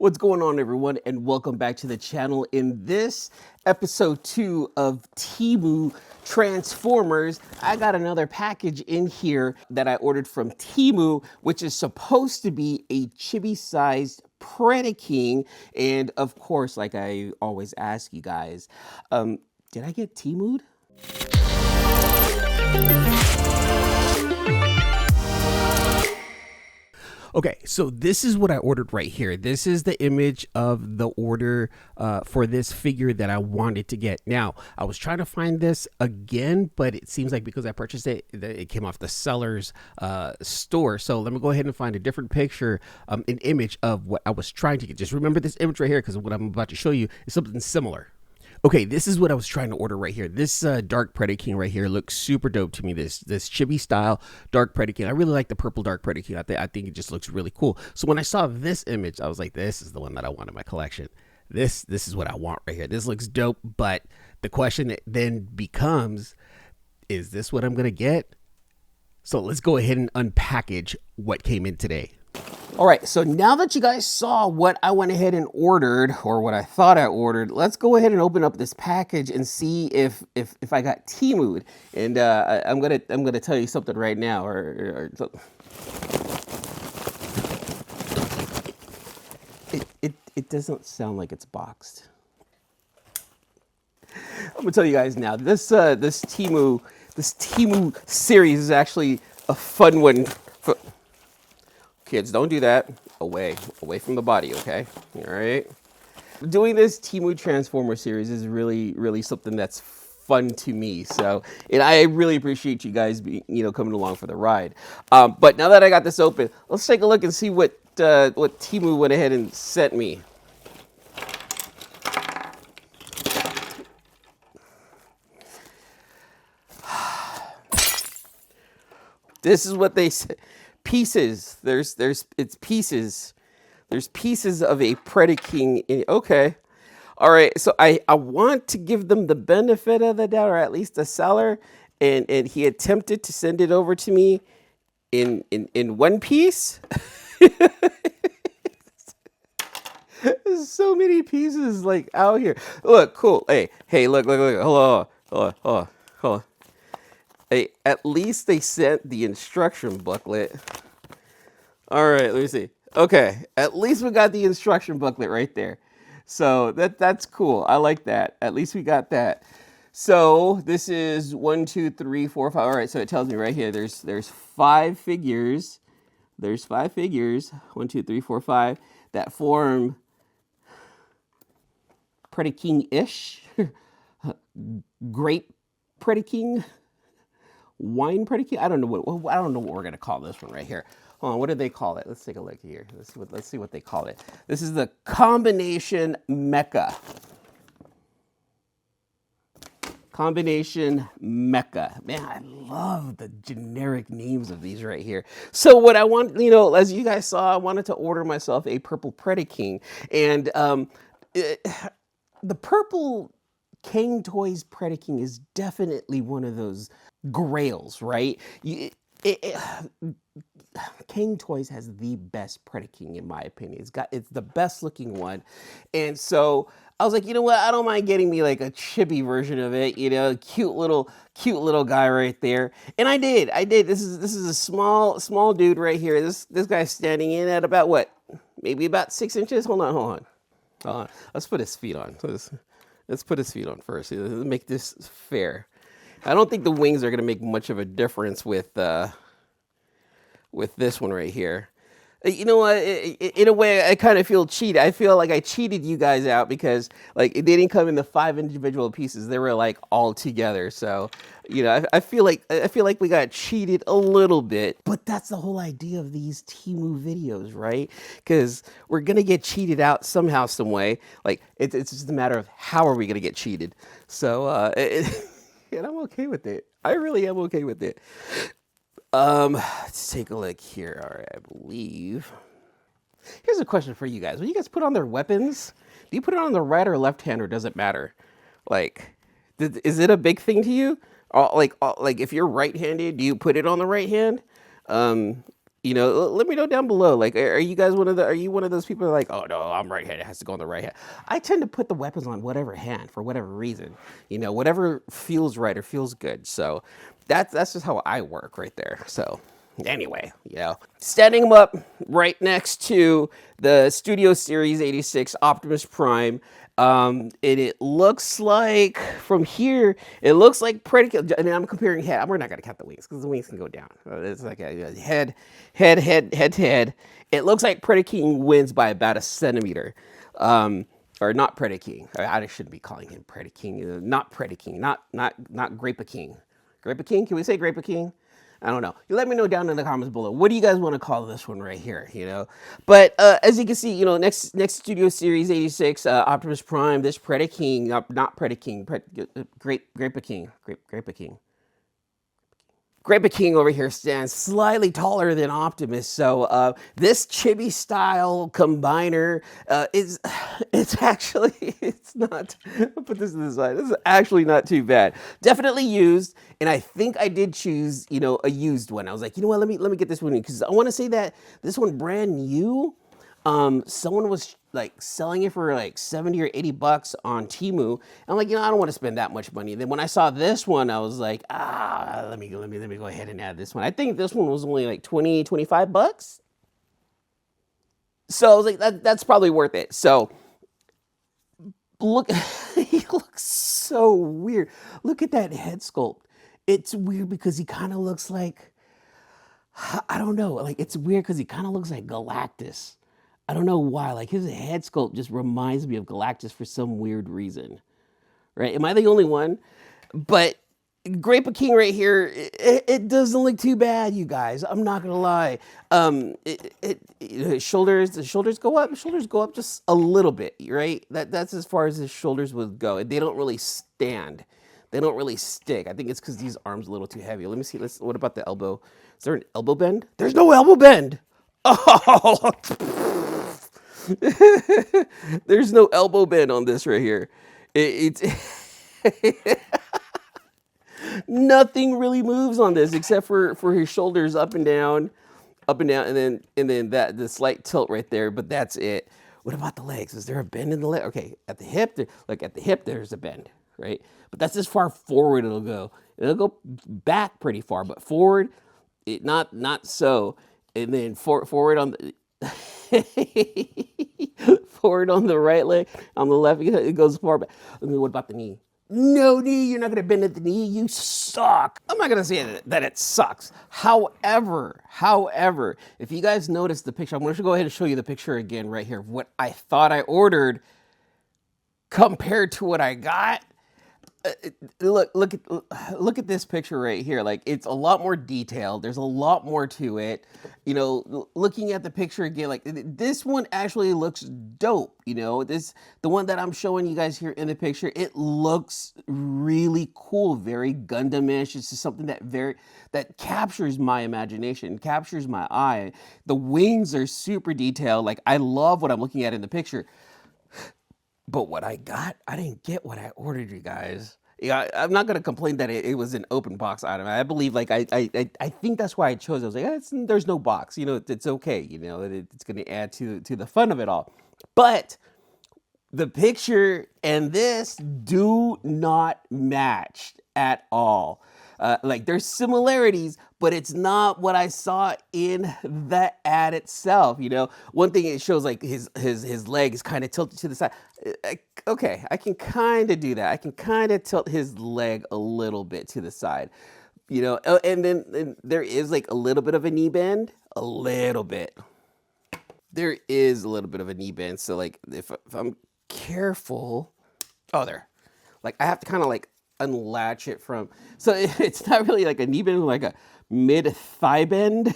What's going on, everyone, and welcome back to the channel. In this episode 2 of Temu'd Transformers, I got another package in here that I ordered from Temu'd, which is supposed to be a chibi-sized Predaking. And of course, like I always ask you guys, did I get Temu'd? Okay, so this is what I ordered right here. This is the image of the order for this figure that I wanted to get. Now, I was trying to find this again, but it seems like because I purchased it, it came off the seller's store. So let me go ahead and find a different picture, an image of what I was trying to get. Just remember this image right here, because what I'm about to show you is something similar. Okay, this is what I was trying to order right here. This Dark Predaking right here looks super dope to me. This chibi style Dark Predaking. I really like the purple Dark Predaking. I think it just looks really cool. So when I saw this image, I was like, this is the one that I want in my collection. This is what I want right here. This looks dope, but the question then becomes, is this what I'm gonna get? So let's go ahead and unpackage what came in today. All right, so now that you guys saw what I went ahead and ordered, or what I thought I ordered, let's go ahead and open up this package and see if I got Temu'd. And I'm gonna tell you something right now. It doesn't sound like it's boxed. I'm gonna tell you guys now. This Temu'd series is actually a fun one. Kids, don't do that. Away from the body, okay? All right. Doing this Temu'd Transformer series is really something that's fun to me. So, and I really appreciate you guys coming along for the ride. But now that I got this open, let's take a look and see what Temu'd went ahead and sent me. This is what they said. Pieces. It's pieces. There's pieces of a Predaking. Okay. All right. So I want to give them the benefit of the doubt, or at least the seller. And he attempted to send it over to me in one piece. There's so many pieces like out here. Look, cool. Hey, look. Hold on. Hey, at least they sent the instruction booklet. All right, let me see. Okay, at least we got the instruction booklet right there. So that's cool. I like that. At least we got that. So this is 1, 2, 3, 4, 5. All right, so it tells me right here there's 5 figures. There's 5 figures. 1, 2, 3, 4, 5 that form Predaking-ish. Grape Predaking. Wine Predaking? I don't know what we're gonna call this one right here. Hold on, what did they call it? Let's take a look here. Let's see what they call it. This is the combination mecha. Combination mecha. Man, I love the generic names of these right here. So what I want, as you guys saw, I wanted to order myself a purple Predaking, and the purple King Toys Predaking is definitely one of those grails, right? King Toys has the best Predaking in my opinion. It's the best looking one, and so I was like, you know what? I don't mind getting me like a chibi version of it. Cute little guy right there. And I did. This is a small dude right here. This guy's standing in at about what? Maybe about 6 inches. Hold on. Let's put his feet on. Let's put his feet on first. Let's make this fair. I don't think the wings are going to make much of a difference with this one right here. You know what? In a way, I kind of feel cheated. I feel like I cheated you guys out because like they didn't come in the 5 individual pieces. They were like all together. So, I feel like we got cheated a little bit. But that's the whole idea of these Temu'd videos, right? Because we're gonna get cheated out somehow, some way. Like it's just a matter of how are we gonna get cheated. So, and I'm okay with it. I really am okay with it. Let's take a look here. All right, I believe. Here's a question for you guys. When you guys put on their weapons, do you put it on the right or left hand, or does it matter? Like, is it a big thing to you? Like if you're right-handed, do you put it on the right hand? You know, let me know down below. Like, are you guys are you one of those people that are like, oh no, I'm right hand, it has to go on the right hand? I tend to put the weapons on whatever hand for whatever reason. You know, whatever feels right or feels good. So that's just how I work right there. So anyway, you know, standing them up right next to the Studio Series 86 Optimus Prime. And it looks like from here, it looks like Predaking. And I'm comparing head. We're not going to count the wings because the wings can go down. It's like a head to head. It looks like Predaking wins by about a centimeter. Or not Predaking. I shouldn't be calling him Predaking. Not Predaking. Not Grape King. Grape King? Can we say Grape King? I don't know. You let me know down in the comments below. What do you guys want to call this one right here? You know, but as you can see, you know, next Studio Series 86 Optimus Prime, this Predaking, not Predaking, Grape King. Grandpa King over here stands slightly taller than Optimus, so this chibi style combiner it's actually, it's not, I'll put this to the side, this is actually not too bad. Definitely used, and I think I did choose, you know, a used one. I was like, you know what, let me get this one, because I want to say that this one brand new, someone was like selling it for like 70 or 80 bucks on Temu. I'm like, you know, I don't want to spend that much money. And then when I saw this one, I was like, let me go ahead and add this one. I think this one was only like 20, 25 bucks. So I was like, that's probably worth it. So look, he looks so weird. Look at that head sculpt. It's weird because he kind of looks like, I don't know, like it's weird because he kind of looks like Galactus. I don't know why, like his head sculpt just reminds me of Galactus for some weird reason, right? Am I the only one? But Grape King right here, it doesn't look too bad, you guys. I'm not gonna lie. His shoulders, the shoulders go up just a little bit, right? That's as far as his shoulders would go. They don't really stand. They don't really stick. I think it's because these arms are a little too heavy. Let me see. What about the elbow? Is there an elbow bend? There's no elbow bend. Oh. There's no elbow bend on this right here. It's nothing really moves on this except for his shoulders up and down, and then that the slight tilt right there. But that's it. What about the legs? Is there a bend in the leg? Okay, at the hip, like at the hip, there's a bend, right? But that's as far forward it'll go. It'll go back pretty far, but forward, it not so. And then forward on the. Forward on the right leg, on the left, it goes far back. I mean, what about the knee? No knee, you're not going to bend at the knee, you suck. I'm not going to say that it sucks. However, if you guys notice the picture, I'm going to go ahead and show you the picture again right here of what I thought I ordered compared to what I got. Look at this picture right here. Like, it's a lot more detailed. There's a lot more to it. You know, looking at the picture again, like this one actually looks dope. You know, the one that I'm showing you guys here in the picture, it looks really cool, very Gundam-ish. It's just something that captures my imagination, captures my eye. The wings are super detailed. Like, I love what I'm looking at in the picture. But what I got, I didn't get what I ordered, you guys. Yeah, I'm not gonna complain that it was an open box item. I believe, like, I think that's why I chose it. I was like, there's no box, you know, it's okay, you know, it's gonna add to the fun of it all. But the picture and this do not match at all. Like, there's similarities, but it's not what I saw in the ad itself. You know, one thing it shows, like his leg is kind of tilted to the side. Okay, I can kind of do that. I can kind of tilt his leg a little bit to the side. You know, and then there is like a little bit of a knee bend, a little bit. There is a little bit of a knee bend. So like if I'm careful, oh there, like I have to kind of like unlatch it from, so it's not really like a knee bend, like a mid thigh bend.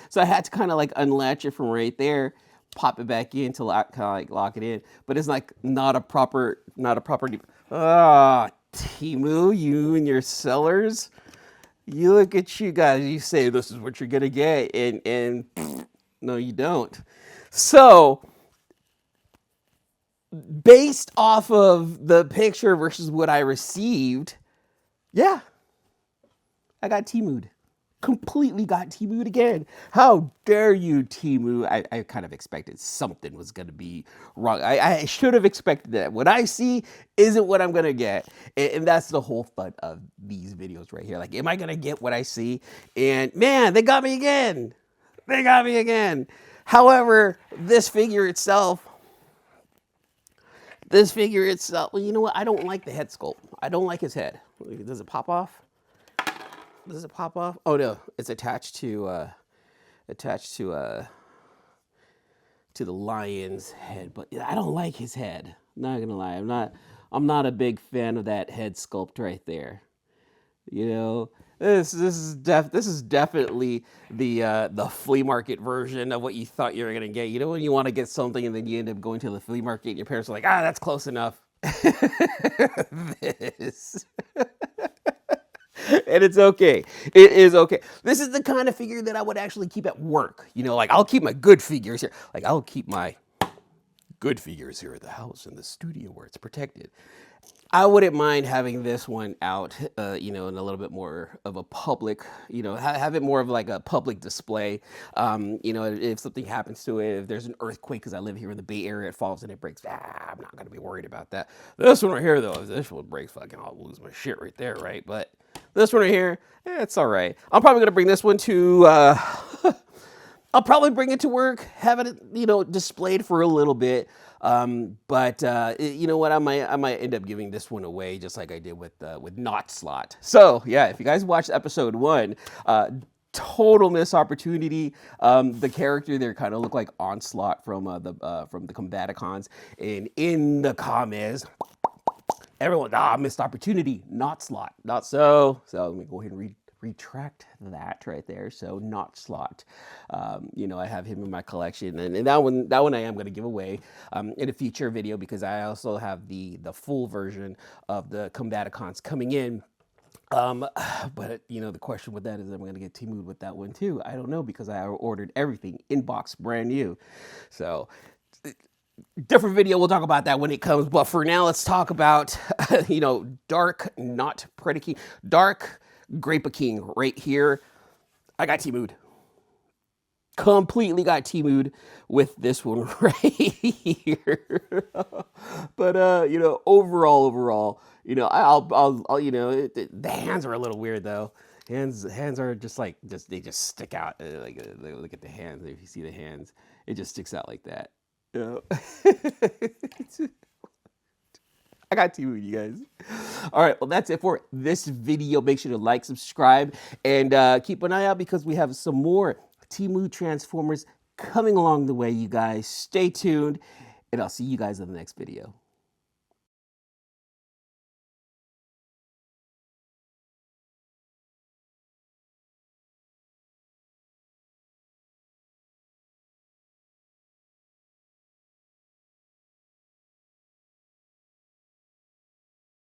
So I had to kind of like unlatch it from right there, pop it back in to kind of like lock it in, but it's like not a proper Temu, you and your sellers, you look at you guys, you say this is what you're gonna get, and no you don't. So based off of the picture versus what I received, yeah, I got Temu'd. completely got Temu'd again. How dare you, Temu'd? I kind of expected something was going to be wrong. I should have expected that. What I see isn't what I'm going to get. And that's the whole fun of these videos right here. Like, am I going to get what I see? And man, they got me again. They got me again. However, this figure itself, well, you know what? I don't like the head sculpt. I don't like his head. Does it pop off? Does it pop off? Oh no, it's attached to the lion's head. But I don't like his head. Not gonna lie, I'm not a big fan of that head sculpt right there. You know, this is definitely the flea market version of what you thought you were gonna get. You know, when you want to get something and then you end up going to the flea market and your parents are like, ah, that's close enough. This. And it's okay. It is okay. This is the kind of figure that I would actually keep at work. You know, like I'll keep my good figures here. Like I'll keep my good figures here at the house in the studio where it's protected. I wouldn't mind having this one out, you know, in a little bit more of a public, you know, have it more of like a public display. You know, if something happens to it, if there's an earthquake, because I live here in the Bay Area, it falls and it breaks, I'm not going to be worried about that. This one right here, though, if this one breaks, fucking, I'll lose my shit right there, right? But this one right here, it's all right. I'm probably going to bring this one to, I'll probably bring it to work, have it, you know, displayed for a little bit. But you know what? I might end up giving this one away, just like I did with Not Slot. So yeah, if you guys watched episode 1, total missed opportunity. The character there kind of looked like Onslaught from the Combaticons, and in the comments, everyone, missed opportunity, Not Slot, not so. So let me go ahead and retract that right there. So Not Slot, you know, I have him in my collection, and that one I am going to give away in a future video, because I also have the full version of the Combaticons coming in. But you know, the question with that is, I'm going to get Temu'd with that one too. I don't know, because I ordered everything inbox brand new. So different video, we'll talk about that when it comes. But for now, let's talk about you know, Dark Not Predaking, Dark Predaking right here. I got Temu'd. Completely got Temu'd with this one right here. But you know, overall, you know, I'll you know, the hands are a little weird though. Hands are just like, they just stick out. Like look at the hands. If you see the hands, it just sticks out like that. You know? I got Temu'd, you guys. All right, well, that's it for this video. Make sure to like, subscribe, and keep an eye out, because we have some more Temu'd Transformers coming along the way, you guys. Stay tuned, and I'll see you guys in the next video.